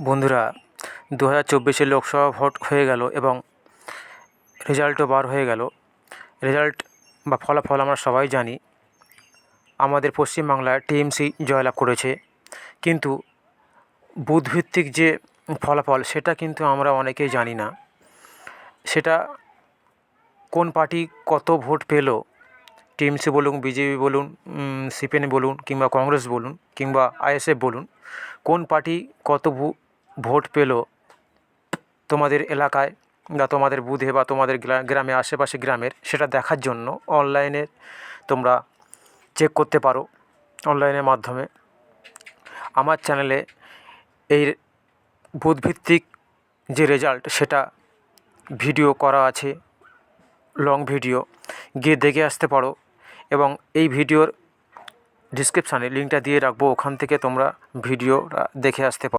বন্ধুরা, 2024 লোকসভা ভোট হয়ে গেল এবং রেজাল্টও বার হয়ে গেল। রেজাল্ট বা ফলাফল আমরা সবাই জানি। আমাদের পশ্চিমবাংলায় টিএমসি জয়লাভ করেছে, কিন্তু বুথভিত্তিক যে ফলাফল সেটা কিন্তু আমরা অনেকেই জানি না। সেটা কোন পার্টি কত ভোট পেল, টিএমসি বলুন, বিজেপি বলুন, সিপিএম বলুন, কিংবা কংগ্রেস বলুন, কিংবা আইএসএফ বলুন, কোন পার্টি কত ভোট পেল তোমাদের এলাকায় বা তোমাদের বুথে বা তোমাদের গ্রামে, আশেপাশে গ্রামের, সেটা দেখার জন্য অনলাইনে তোমরা চেক করতে পারো। অনলাইনের মাধ্যমে আমার চ্যানেলে এই বুথভিত্তিক যে রেজাল্ট সেটা ভিডিও করা আছে, লং ভিডিও, গিয়ে দেখে আসতে পারো। এবং এই ভিডিওর ডিসক্রিপশানে লিঙ্কটা দিয়ে রাখবো, ওখান থেকে তোমরা ভিডিওটা দেখে আসতে পারো।